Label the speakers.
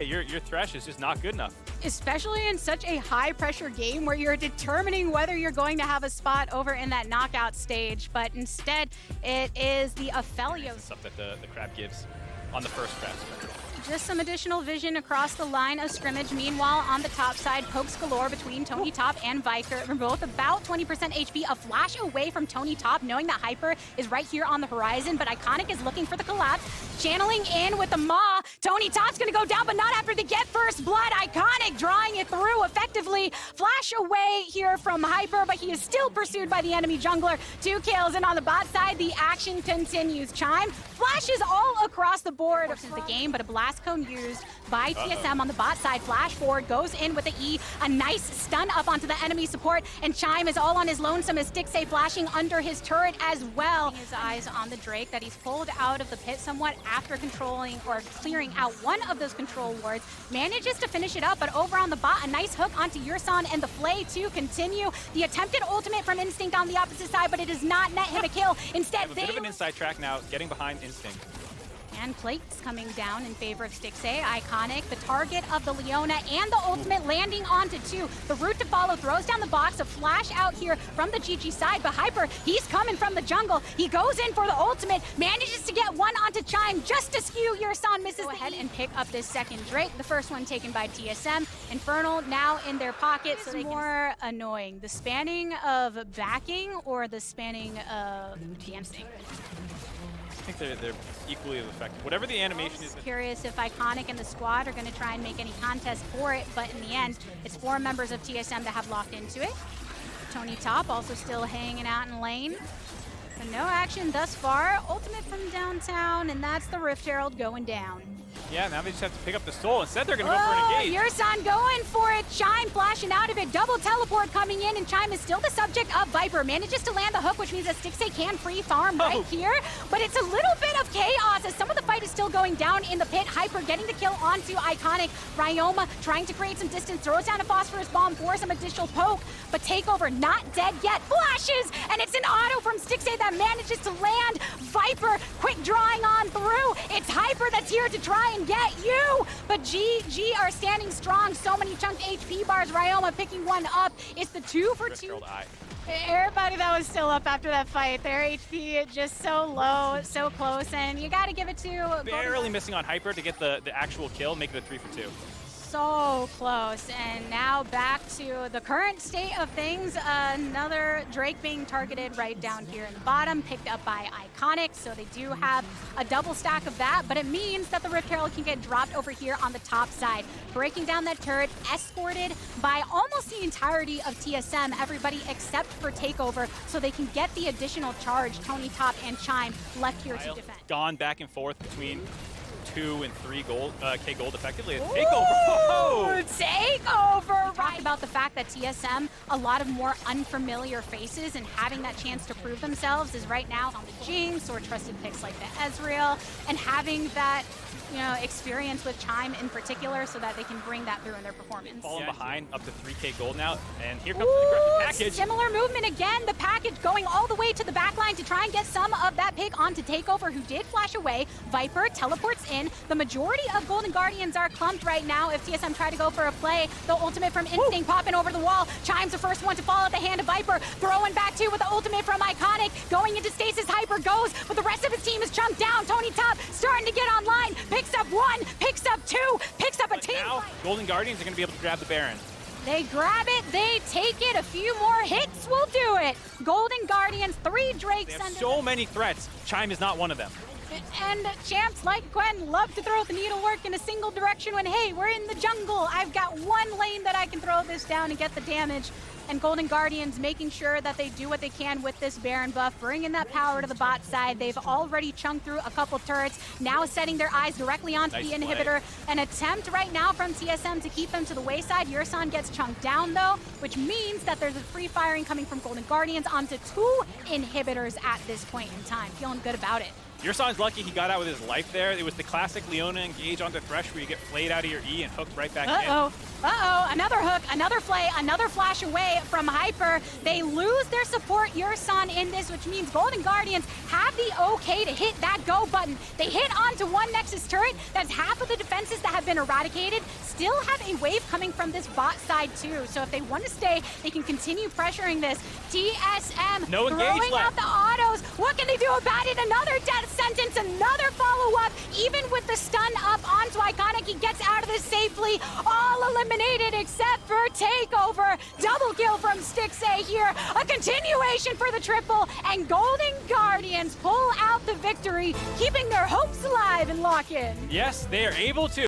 Speaker 1: Your Thresh is just not good enough.
Speaker 2: Especially in such a high-pressure game where you're determining whether you're going to have a spot over in that knockout stage, but instead it is the Aphelios.
Speaker 1: Stuff that the Crab gives on the first Crab.
Speaker 2: Just some additional vision across the line of scrimmage. Meanwhile, on the top side, pokes galore between Tony Top and Viker. They're both about 20% HP, a flash away from Tony Top, knowing that Hyper is right here on the horizon, but Iconic is looking for the collapse. Channeling in with the Maw. Tony Top's gonna go down, but not after they get first blood. Iconic drawing it through effectively. Flash away here from Hyper, but he is still pursued by the enemy jungler. 2 kills, and on the bot side, the action continues. Chime flashes all across the board of the game, but a blast cone used by TSM on the bot side. Flash forward, goes in with the E, a nice stun up onto the enemy support, and Chime is all on his lonesome as Stixxay flashing under his turret as well. His eyes on the Drake that he's pulled out of the pit somewhat after controlling or clearing out one of those control wards. Manages to finish it up, but over on the bot, a nice hook onto Yurson and the Flay to continue. The attempted ultimate from Instinct on the opposite side, but it does not net him a kill. Instead,
Speaker 1: a bit of an inside track now, getting behind Instinct.
Speaker 2: And plates coming down in favor of Stixxay. Iconic, the target of the Leona, and the ultimate landing onto 2. The route to follow throws down the box, a flash out here from the GG side, but Hyper, he's coming from the jungle. He goes in for the ultimate, manages to get one onto Chime just to skew Yurson, misses the head and pick up this second Drake. The first one taken by TSM. Infernal now in their pocket, so more annoying. The spanning of backing or the spanning of dancing?
Speaker 1: I think they're equally effective. Whatever the animation is.
Speaker 2: Curious if Iconic and the squad are going to try and make any contest for it, but in the end, it's 4 members of TSM that have locked into it. Tony Top also still hanging out in lane. But no action thus far. Ultimate from downtown, and that's the Rift Herald going down.
Speaker 1: Yeah, now they just have to pick up the soul. Instead, they're going to go for an engage.
Speaker 2: Yurson going for it. Chime flashing out of it. Double teleport coming in, and Chime is still the subject of Viper. Manages to land the hook, which means that Stixxay can free farm right here. But it's a little bit of chaos as some of the fight is still going down in the pit. Hyper getting the kill onto Iconic. Ryoma trying to create some distance. Throws down a phosphorus bomb for some additional poke. But Takeover not dead yet. Flashes! And it's an auto from Stixxay that manages to land. Viper quick drawing on through. It's Hyper that's here to try and get you, but GG are standing strong. So many chunked HP bars. Ryoma picking one up. It's the 2 for 2. Everybody that was still up after that fight, their HP just so low, so close, and you gotta give it to
Speaker 1: barely missing on Hyper to get the actual kill, make it a 3 for 2.
Speaker 2: So close, and now back to the current state of things. Another Drake being targeted right down here in the bottom, picked up by Iconic, so they do have a double stack of that, but it means that the Rift Herald can get dropped over here on the top side. Breaking down that turret, escorted by almost the entirety of TSM, everybody except for Takeover, so they can get the additional charge. Tony Top and Chime left here to defend.
Speaker 1: Gone back and forth between 2 and 3 gold, K gold effectively. Takeover!
Speaker 2: Takeover! Talk about the fact that TSM, a lot of more unfamiliar faces, and having that chance to prove themselves is right now on the Jinx or trusted picks like the Ezreal, and having that experience with Chime in particular so that they can bring that through in their performance.
Speaker 1: Falling behind, up to 3K gold now, and here comes the aggressive package.
Speaker 2: Similar movement again, the package going all the way to the back line to try and get some of that pick onto Takeover, who did flash away. Viper teleports in. The majority of Golden Guardians are clumped right now. If TSM try to go for a play, the ultimate from Instinct popping over the wall. Chime's the first one to fall at the hand of Viper. Throwing back two with the ultimate from Iconic. Going into stasis, Hyper goes, but the rest of his team is chunked down. Tony Top starting to get online. Picks up 1, picks up 2, picks up a team.
Speaker 1: Now, Golden Guardians are going to be able to grab the Baron.
Speaker 2: They grab it, they take it, a few more hits will do it. Golden Guardians, 3 Drakes.
Speaker 1: They have so many threats. Chime is not one of them.
Speaker 2: And champs like Gwen love to throw the needlework in a single direction when, hey, we're in the jungle. I've got one lane that I can throw this down and get the damage. And Golden Guardians making sure that they do what they can with this Baron buff, bringing that power to the bot side. They've already chunked through a couple turrets, now setting their eyes directly onto the inhibitor. An attempt right now from TSM to keep them to the wayside. Yurson gets chunked down though, which means that there's a free firing coming from Golden Guardians onto 2 inhibitors at this point in time. Feeling good about it.
Speaker 1: Yurson's lucky he got out with his life there. It was the classic Leona engage onto Thresh where you get flayed out of your E and hooked right back in.
Speaker 2: Another hook, another flay, another flash away from Hyper. They lose their support Yurson in this, which means Golden Guardians have the okay to hit that go button. They hit onto one Nexus turret. That's half of the defenses that have been eradicated. Still have a wave coming from this bot side too. So if they want to stay, they can continue pressuring this. TSM
Speaker 1: no engage
Speaker 2: throwing
Speaker 1: left.
Speaker 2: out the autos. What can they do about it? Another death sentence, another follow-up. Even with the stun up onto Iconic, he gets out of this safely. All eliminated except for Takeover. Double kill from Stixay here. A continuation for the triple. And Golden Guardians pull out the victory, keeping their hopes alive in lock-in.
Speaker 1: Yes, they are able to.